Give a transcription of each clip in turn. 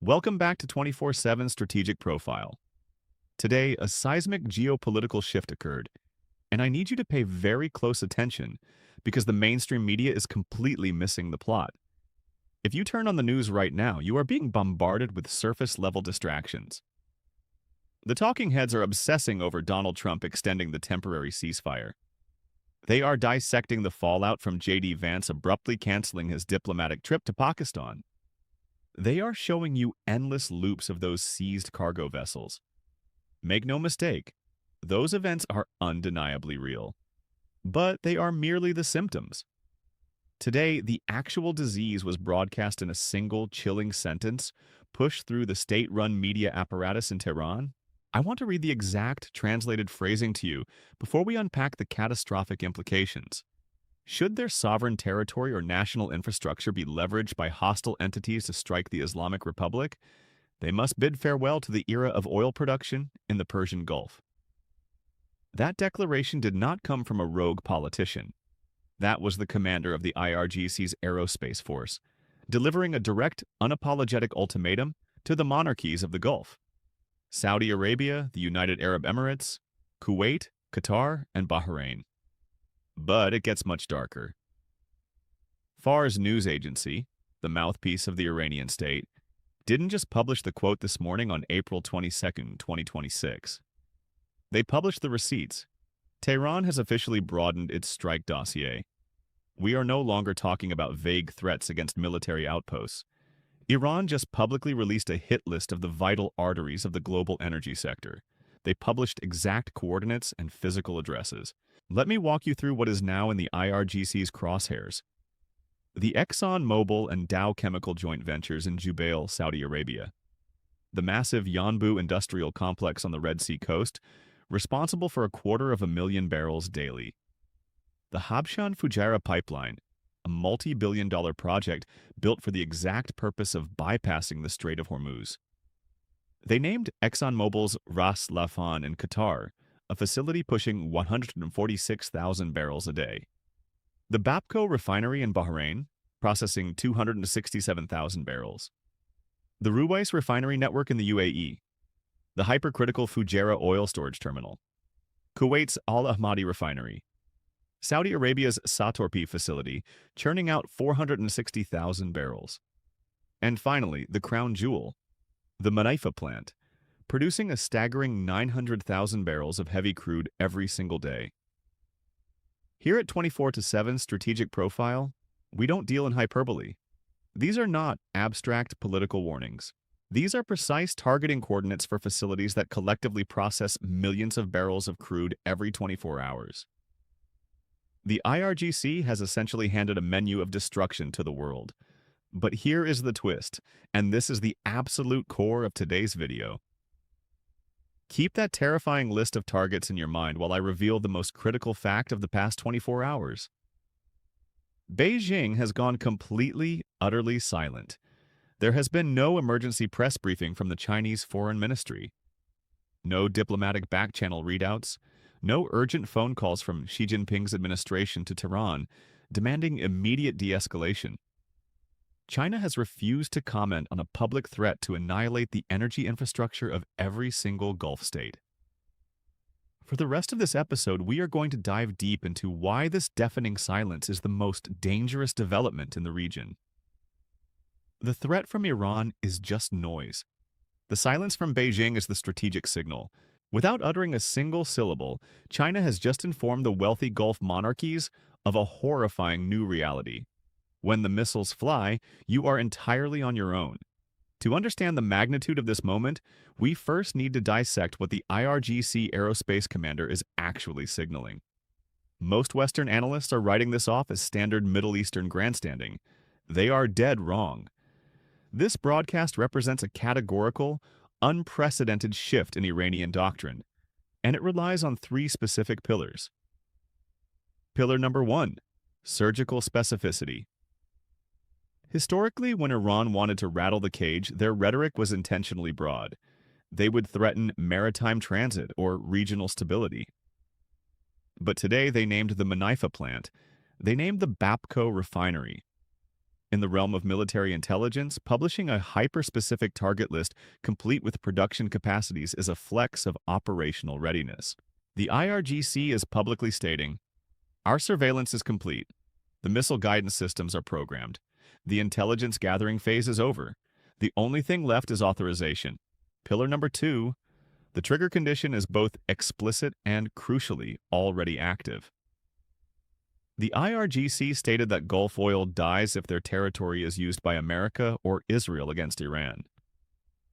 Welcome back to 24/7 Strategic Profile. Today, a seismic geopolitical shift occurred, and I need you to pay very close attention because the mainstream media is completely missing the plot. If you turn on the news right now, you are being bombarded with surface-level distractions. The talking heads are obsessing over Donald Trump extending the temporary ceasefire. They are dissecting the fallout from J.D. Vance abruptly canceling his diplomatic trip to Pakistan. They are showing you endless loops of those seized cargo vessels. Make no mistake, those events are undeniably real. But they are merely the symptoms. Today, the actual disease was broadcast in a single chilling sentence pushed through the state-run media apparatus in Tehran. I want to read the exact translated phrasing to you before we unpack the catastrophic implications. Should their sovereign territory or national infrastructure be leveraged by hostile entities to strike the Islamic Republic, they must bid farewell to the era of oil production in the Persian Gulf. That declaration did not come from a rogue politician. That was the commander of the IRGC's aerospace force, delivering a direct, unapologetic ultimatum to the monarchies of the Gulf: Saudi Arabia, the United Arab Emirates, Kuwait, Qatar, and Bahrain. But it gets much darker. Fars news agency, the mouthpiece of the Iranian state, didn't just publish the quote this morning on April 22, 2026. They published the receipts. Tehran has officially broadened its strike dossier. We are no longer talking about vague threats against military outposts. Iran just publicly released a hit list of the vital arteries of the global energy sector. They published exact coordinates and physical addresses. Let me walk you through what is now in the IRGC's crosshairs. The ExxonMobil and Dow Chemical joint ventures in Jubail, Saudi Arabia. The massive Yanbu industrial complex on the Red Sea coast, responsible for 250,000 barrels daily. The Habshan Fujairah pipeline, a multi-billion-dollar project built for the exact purpose of bypassing the Strait of Hormuz. They named ExxonMobil's Ras Laffan in Qatar, a facility pushing 146,000 barrels a day. The Bapco refinery in Bahrain, processing 267,000 barrels. The Ruwais refinery network in the UAE. The hypercritical Fujairah oil storage terminal. Kuwait's Al Ahmadi refinery. Saudi Arabia's Satorpi facility, churning out 460,000 barrels. And finally, the crown jewel, the Manaifa plant, producing a staggering 900,000 barrels of heavy crude every single day. Here at 24/7 Strategic Profile, we don't deal in hyperbole. These are not abstract political warnings. These are precise targeting coordinates for facilities that collectively process millions of barrels of crude every 24 hours. The IRGC has essentially handed a menu of destruction to the world. But here is the twist, and this is the absolute core of today's video. Keep that terrifying list of targets in your mind while I reveal the most critical fact of the past 24 hours. Beijing has gone completely, utterly silent. There has been no emergency press briefing from the Chinese Foreign Ministry. No diplomatic back-channel readouts. No urgent phone calls from Xi Jinping's administration to Tehran demanding immediate de-escalation. China has refused to comment on a public threat to annihilate the energy infrastructure of every single Gulf state. For the rest of this episode, we are going to dive deep into why this deafening silence is the most dangerous development in the region. The threat from Iran is just noise. The silence from Beijing is the strategic signal. Without uttering a single syllable, China has just informed the wealthy Gulf monarchies of a horrifying new reality. When the missiles fly, you are entirely on your own. To understand the magnitude of this moment, we first need to dissect what the IRGC aerospace commander is actually signaling. Most Western analysts are writing this off as standard Middle Eastern grandstanding. They are dead wrong. This broadcast represents a categorical, unprecedented shift in Iranian doctrine, and it relies on three specific pillars. Pillar number 1, surgical specificity. Historically, when Iran wanted to rattle the cage, their rhetoric was intentionally broad. They would threaten maritime transit or regional stability. But today they named the Manaifa plant. They named the Bapco refinery. In the realm of military intelligence, publishing a hyper-specific target list complete with production capacities is a flex of operational readiness. The IRGC is publicly stating, "Our surveillance is complete. The missile guidance systems are programmed. The intelligence gathering phase is over. The only thing left is authorization. Pillar number 2, the trigger condition is both explicit and, crucially, already active." The IRGC stated that Gulf oil dies if their territory is used by America or Israel against Iran.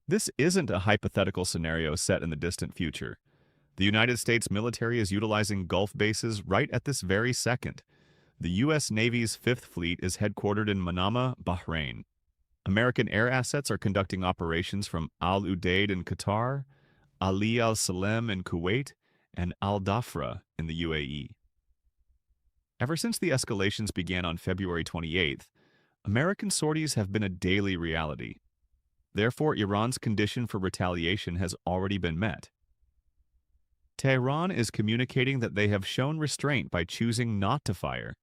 This isn't a hypothetical scenario set in the distant future. The United States military is utilizing Gulf bases right at this very second. The U.S. Navy's Fifth Fleet is headquartered in Manama, Bahrain. American air assets are conducting operations from Al Udeid in Qatar, Ali Al Salem in Kuwait, and Al Dhafra in the UAE. Ever since the escalations began on February 28th, American sorties have been a daily reality. Therefore, Iran's condition for retaliation has already been met. Tehran is communicating that they have shown restraint by choosing not to fire.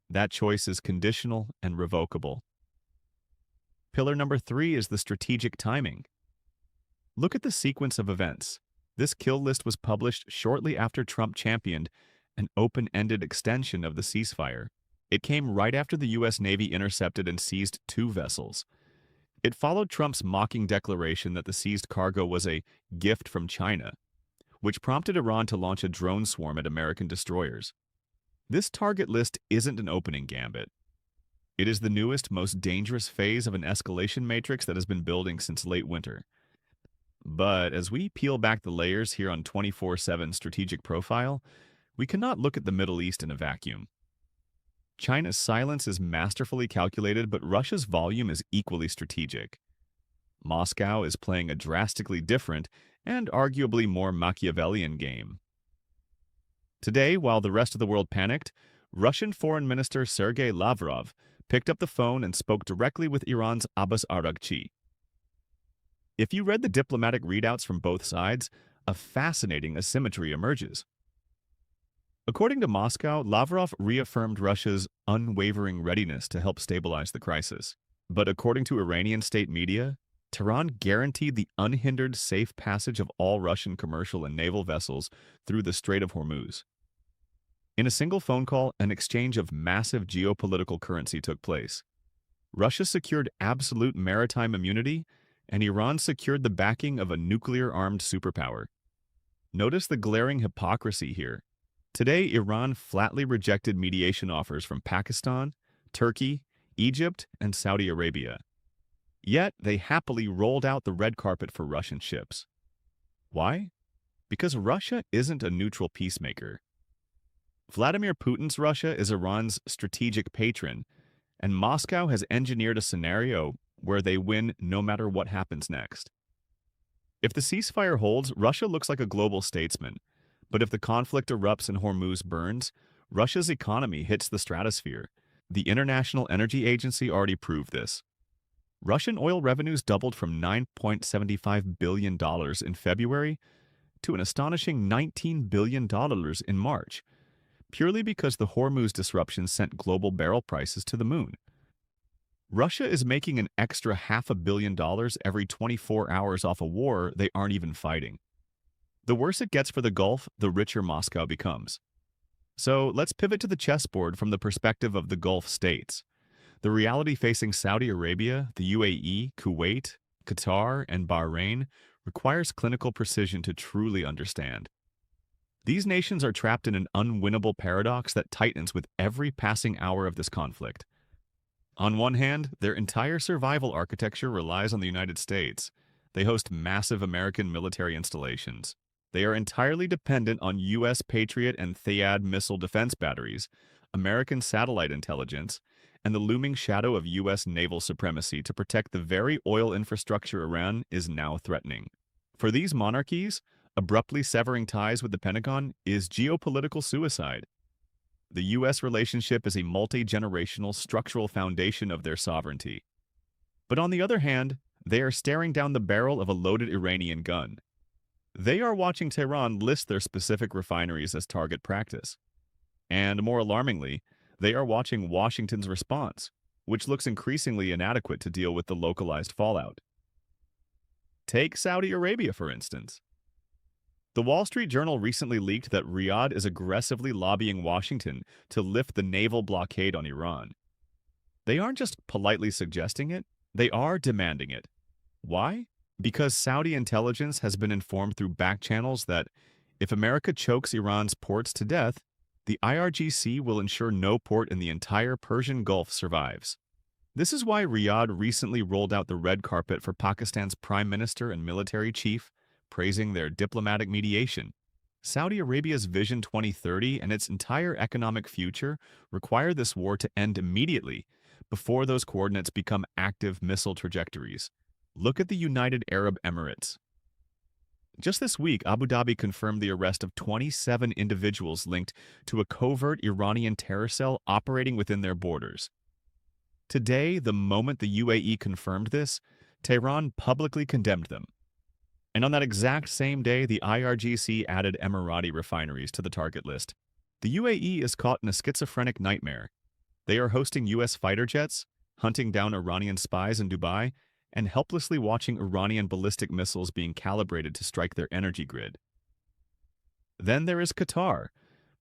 That choice is conditional and revocable. Pillar number 3 is the strategic timing. Look at the sequence of events. This kill list was published shortly after Trump championed an open-ended extension of the ceasefire. It came right after the U.S. Navy intercepted and seized 2 vessels. It followed Trump's mocking declaration that the seized cargo was a gift from China, which prompted Iran to launch a drone swarm at American destroyers. This target list isn't an opening gambit. It is the newest, most dangerous phase of an escalation matrix that has been building since late winter. But as we peel back the layers here on 24/7 Strategic Profile, we cannot look at the Middle East in a vacuum. China's silence is masterfully calculated, but Russia's volume is equally strategic. Moscow is playing a drastically different and arguably more Machiavellian game. Today, while the rest of the world panicked, Russian Foreign Minister Sergei Lavrov picked up the phone and spoke directly with Iran's Abbas Araghchi. If you read the diplomatic readouts from both sides, a fascinating asymmetry emerges. According to Moscow, Lavrov reaffirmed Russia's unwavering readiness to help stabilize the crisis. But according to Iranian state media, Tehran guaranteed the unhindered safe passage of all Russian commercial and naval vessels through the Strait of Hormuz. In a single phone call, an exchange of massive geopolitical currency took place. Russia secured absolute maritime immunity, and Iran secured the backing of a nuclear-armed superpower. Notice the glaring hypocrisy here. Today, Iran flatly rejected mediation offers from Pakistan, Turkey, Egypt, and Saudi Arabia. Yet, they happily rolled out the red carpet for Russian ships. Why? Because Russia isn't a neutral peacemaker. Vladimir Putin's Russia is Iran's strategic patron, and Moscow has engineered a scenario where they win no matter what happens next. If the ceasefire holds, Russia looks like a global statesman. But if the conflict erupts and Hormuz burns, Russia's economy hits the stratosphere. The International Energy Agency already proved this. Russian oil revenues doubled from $9.75 billion in February to an astonishing $19 billion in March, purely because the Hormuz disruption sent global barrel prices to the moon. Russia is making an extra $500 million every 24 hours off a war they aren't even fighting. The worse it gets for the Gulf, the richer Moscow becomes. So let's pivot to the chessboard from the perspective of the Gulf states. The reality facing Saudi Arabia, the UAE, Kuwait, Qatar, and Bahrain requires clinical precision to truly understand. These nations are trapped in an unwinnable paradox that tightens with every passing hour of this conflict. On one hand, their entire survival architecture relies on the United States. They host massive American military installations. They are entirely dependent on U.S. Patriot and THAAD missile defense batteries, American satellite intelligence, and the looming shadow of U.S. naval supremacy to protect the very oil infrastructure Iran is now threatening. For these monarchies, abruptly severing ties with the Pentagon is geopolitical suicide. The U.S. relationship is a multi-generational structural foundation of their sovereignty. But on the other hand, they are staring down the barrel of a loaded Iranian gun. They are watching Tehran list their specific refineries as target practice. And more alarmingly, they are watching Washington's response. which looks increasingly inadequate to deal with the localized fallout. Take Saudi Arabia, for instance. The Wall Street Journal recently leaked that Riyadh is aggressively lobbying Washington to lift the naval blockade on Iran. They aren't just politely suggesting it, they are demanding it. Why? Because Saudi intelligence has been informed through back channels that if America chokes Iran's ports to death, the IRGC will ensure no port in the entire Persian Gulf survives. This is why Riyadh recently rolled out the red carpet for Pakistan's prime minister and military chief, praising their diplomatic mediation. Saudi Arabia's Vision 2030 and its entire economic future require this war to end immediately before those coordinates become active missile trajectories. Look at the United Arab Emirates. Just this week, Abu Dhabi confirmed the arrest of 27 individuals linked to a covert Iranian terror cell operating within their borders. Today, the moment the UAE confirmed this, Tehran publicly condemned them. And on that exact same day, the IRGC added Emirati refineries to the target list. The UAE is caught in a schizophrenic nightmare. They are hosting U.S. fighter jets, hunting down Iranian spies in Dubai, and helplessly watching Iranian ballistic missiles being calibrated to strike their energy grid. Then there is Qatar,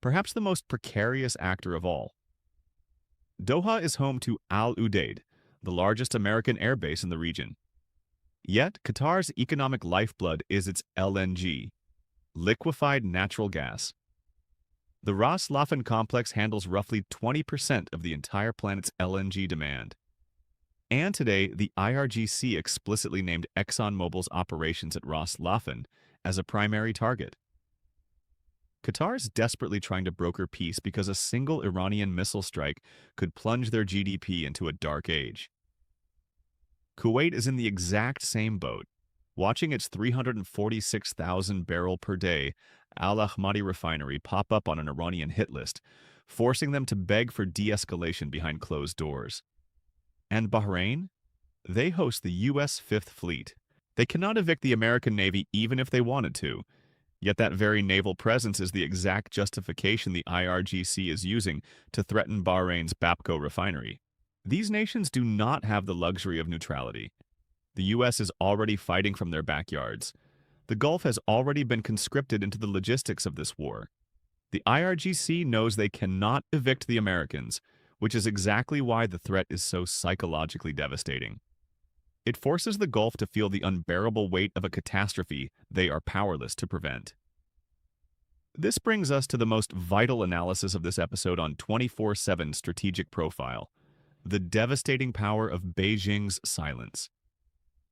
perhaps the most precarious actor of all. Doha is home to Al Udeid, the largest American airbase in the region. Yet, Qatar's economic lifeblood is its LNG, liquefied natural gas. The Ras Laffan complex handles roughly 20% of the entire planet's LNG demand. And today, the IRGC explicitly named ExxonMobil's operations at Ras Laffan as a primary target. Qatar is desperately trying to broker peace because a single Iranian missile strike could plunge their GDP into a dark age. Kuwait is in the exact same boat, watching its 346,000 barrel per day Al Ahmadi refinery pop up on an Iranian hit list, forcing them to beg for de-escalation behind closed doors. And Bahrain? They host the U.S. Fifth Fleet. They cannot evict the American Navy even if they wanted to, yet that very naval presence is the exact justification the IRGC is using to threaten Bahrain's Bapco refinery. These nations do not have the luxury of neutrality. The U.S. is already fighting from their backyards. The Gulf has already been conscripted into the logistics of this war. The IRGC knows they cannot evict the Americans, which is exactly why the threat is so psychologically devastating. It forces the Gulf to feel the unbearable weight of a catastrophe they are powerless to prevent. This brings us to the most vital analysis of this episode on 24/7 Strategic Profile, the devastating power of Beijing's silence.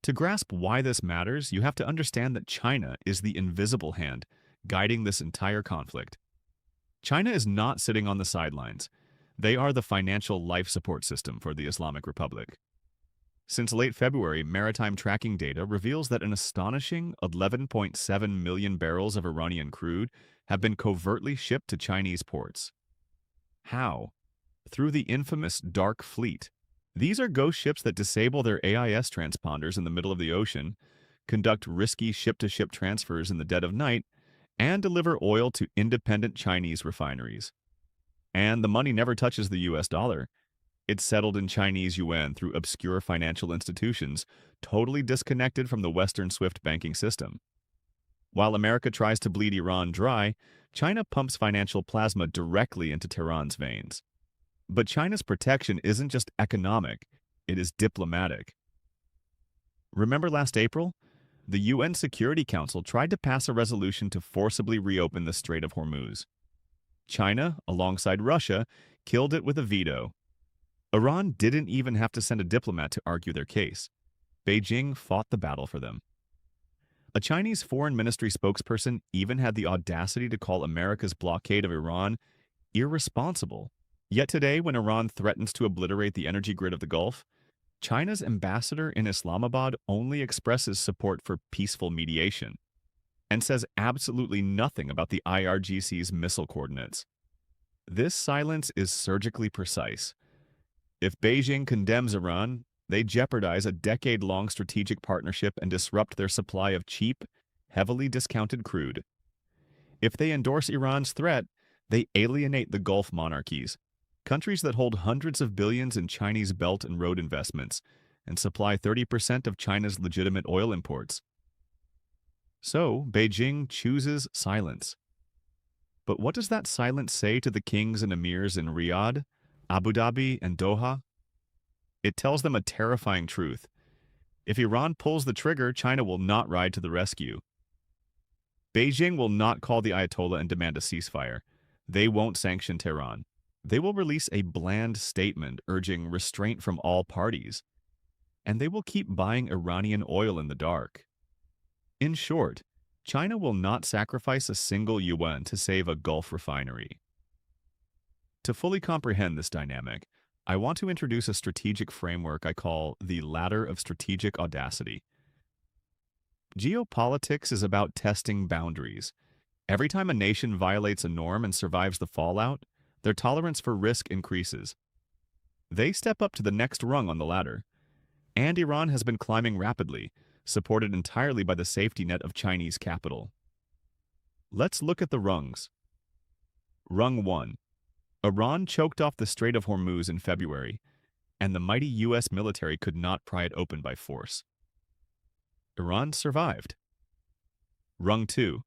To grasp why this matters, you have to understand that China is the invisible hand guiding this entire conflict. China is not sitting on the sidelines. They are the financial life support system for the Islamic Republic. Since late February, maritime tracking data reveals that an astonishing 11.7 million barrels of Iranian crude have been covertly shipped to Chinese ports. How? Through the infamous Dark Fleet. These are ghost ships that disable their AIS transponders in the middle of the ocean, conduct risky ship-to-ship transfers in the dead of night, and deliver oil to independent Chinese refineries. And the money never touches the US dollar. It's settled in Chinese yuan through obscure financial institutions, totally disconnected from the Western SWIFT banking system. While America tries to bleed Iran dry, China pumps financial plasma directly into Tehran's veins. But China's protection isn't just economic, it is diplomatic. Remember last April? The UN Security Council tried to pass a resolution to forcibly reopen the Strait of Hormuz. China, alongside Russia, killed it with a veto. Iran didn't even have to send a diplomat to argue their case. Beijing fought the battle for them. A Chinese foreign ministry spokesperson even had the audacity to call America's blockade of Iran irresponsible. Yet today, when Iran threatens to obliterate the energy grid of the Gulf, China's ambassador in Islamabad only expresses support for peaceful mediation and says absolutely nothing about the IRGC's missile coordinates. This silence is surgically precise. If Beijing condemns Iran, they jeopardize a decade-long strategic partnership and disrupt their supply of cheap, heavily discounted crude. If they endorse Iran's threat, they alienate the Gulf monarchies, countries that hold hundreds of billions in Chinese belt and road investments and supply 30% of China's legitimate oil imports. So, Beijing chooses silence. But what does that silence say to the kings and emirs in Riyadh, Abu Dhabi, and Doha? It tells them a terrifying truth. If Iran pulls the trigger, China will not ride to the rescue. Beijing will not call the Ayatollah and demand a ceasefire. They won't sanction Tehran. They will release a bland statement urging restraint from all parties. And they will keep buying Iranian oil in the dark. In short, China will not sacrifice a single yuan to save a Gulf refinery. To fully comprehend this dynamic, I want to introduce a strategic framework I call the ladder of strategic audacity. Geopolitics is about testing boundaries. Every time a nation violates a norm and survives the fallout, their tolerance for risk increases. They step up to the next rung on the ladder. And Iran has been climbing rapidly, supported entirely by the safety net of Chinese capital. Let's look at the rungs. Rung 1. Iran choked off the Strait of Hormuz in February, and the mighty U.S. military could not pry it open by force. Iran survived. Rung 2.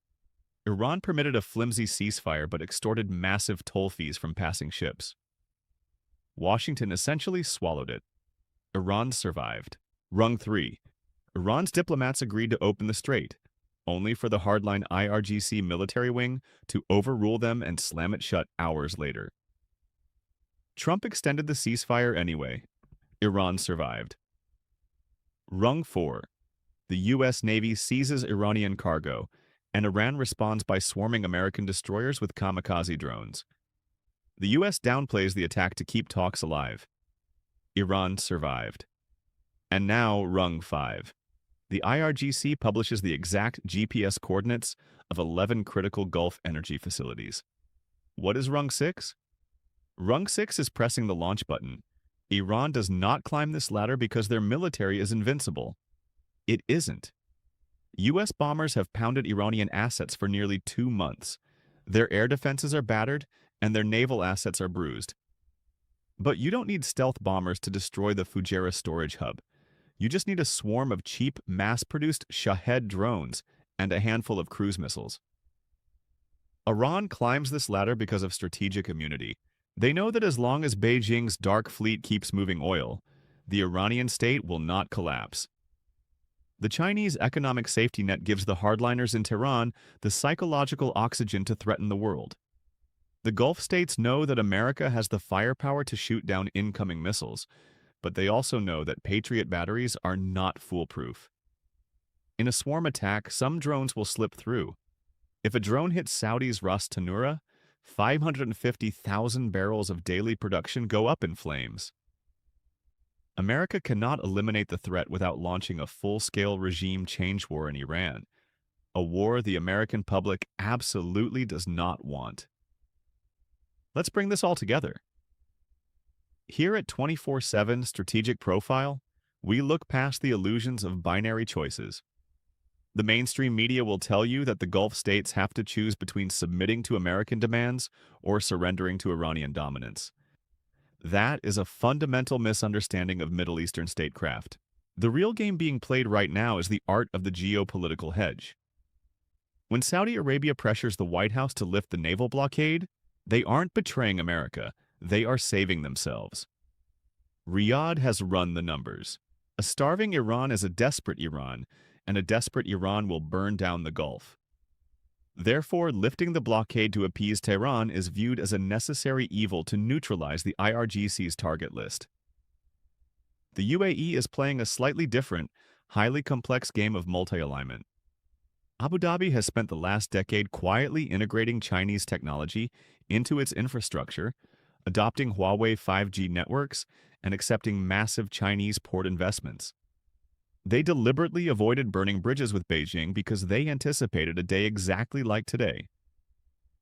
Iran permitted a flimsy ceasefire but extorted massive toll fees from passing ships. Washington essentially swallowed it. Iran survived. Rung 3. Iran's diplomats agreed to open the strait, only for the hardline IRGC military wing to overrule them and slam it shut hours later. Trump extended the ceasefire anyway. Iran survived. Rung 4. The U.S. Navy seizes Iranian cargo, and Iran responds by swarming American destroyers with kamikaze drones. The U.S. downplays the attack to keep talks alive. Iran survived. And now, Rung 5. The IRGC publishes the exact GPS coordinates of 11 critical Gulf energy facilities. What is Rung 6? Rung 6 is pressing the launch button. Iran does not climb this ladder because their military is invincible. It isn't. U.S. bombers have pounded Iranian assets for nearly 2 months. Their air defenses are battered, and their naval assets are bruised. But you don't need stealth bombers to destroy the Fujairah storage hub. You just need a swarm of cheap, mass-produced Shahed drones and a handful of cruise missiles. Iran climbs this ladder because of strategic immunity. They know that as long as Beijing's dark fleet keeps moving oil, the Iranian state will not collapse. The Chinese economic safety net gives the hardliners in Tehran the psychological oxygen to threaten the world. The Gulf states know that America has the firepower to shoot down incoming missiles, but they also know that Patriot batteries are not foolproof. In a swarm attack, some drones will slip through. If a drone hits Saudi's Ras Tanura, 550,000 barrels of daily production go up in flames. America cannot eliminate the threat without launching a full-scale regime change war in Iran, a war the American public absolutely does not want. Let's bring this all together. Here at 24/7 Strategic Profile, we look past the illusions of binary choices. The mainstream media will tell you that the Gulf states have to choose between submitting to American demands or surrendering to Iranian dominance. That is a fundamental misunderstanding of Middle Eastern statecraft. The real game being played right now is the art of the geopolitical hedge. When Saudi Arabia pressures the White House to lift the naval blockade, they aren't betraying America, they are saving themselves. Riyadh has run the numbers. A starving Iran is a desperate Iran, and a desperate Iran will burn down the Gulf. Therefore, lifting the blockade to appease Tehran is viewed as a necessary evil to neutralize the IRGC's target list. The UAE is playing a slightly different, highly complex game of multi-alignment. Abu Dhabi has spent the last decade quietly integrating Chinese technology into its infrastructure, adopting Huawei 5G networks, and accepting massive Chinese port investments. They deliberately avoided burning bridges with Beijing because they anticipated a day exactly like today.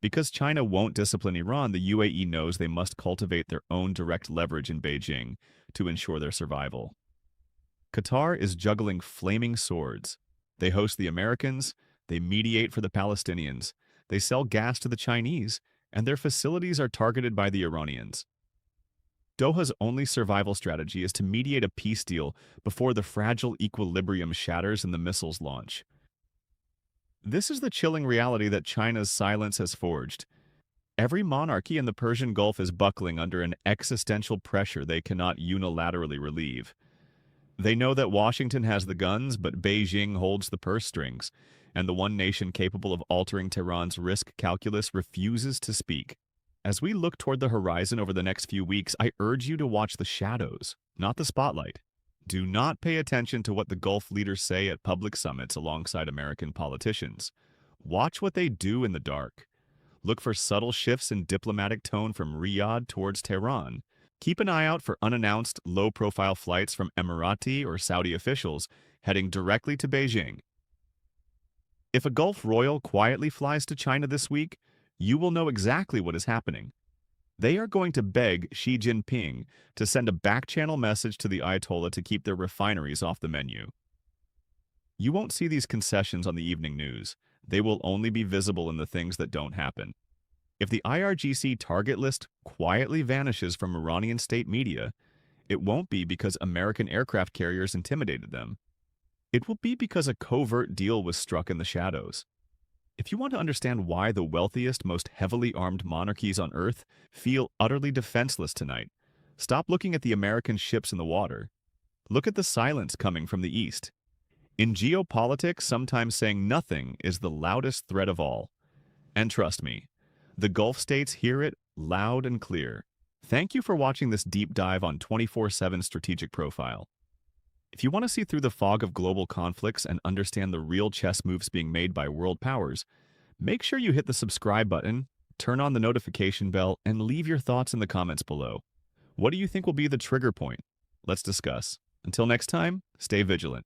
Because China won't discipline Iran, the UAE knows they must cultivate their own direct leverage in Beijing to ensure their survival. Qatar is juggling flaming swords. They host the Americans, they mediate for the Palestinians, they sell gas to the Chinese, and their facilities are targeted by the Iranians. Doha's only survival strategy is to mediate a peace deal before the fragile equilibrium shatters and the missiles launch. This is the chilling reality that China's silence has forged. Every monarchy in the Persian Gulf is buckling under an existential pressure they cannot unilaterally relieve. They know that Washington has the guns, but Beijing holds the purse strings, and the one nation capable of altering Tehran's risk calculus refuses to speak. As we look toward the horizon over the next few weeks, I urge you to watch the shadows, not the spotlight. Do not pay attention to what the Gulf leaders say at public summits alongside American politicians. Watch what they do in the dark. Look for subtle shifts in diplomatic tone from Riyadh towards Tehran. Keep an eye out for unannounced, low-profile flights from Emirati or Saudi officials heading directly to Beijing. If a Gulf royal quietly flies to China this week, you will know exactly what is happening. They are going to beg Xi Jinping to send a back-channel message to the Ayatollah to keep their refineries off the menu. You won't see these concessions on the evening news. They will only be visible in the things that don't happen. If the IRGC target list quietly vanishes from Iranian state media, it won't be because American aircraft carriers intimidated them. It will be because a covert deal was struck in the shadows. If you want to understand why the wealthiest, most heavily armed monarchies on Earth feel utterly defenseless tonight, stop looking at the American ships in the water. Look at the silence coming from the East. In geopolitics, sometimes saying nothing is the loudest threat of all. And trust me, the Gulf states hear it loud and clear. Thank you for watching this deep dive on 24/7 Strategic Profile. If you want to see through the fog of global conflicts and understand the real chess moves being made by world powers, make sure you hit the subscribe button, turn on the notification bell, and leave your thoughts in the comments below. What do you think will be the trigger point? Let's discuss. Until next time, stay vigilant.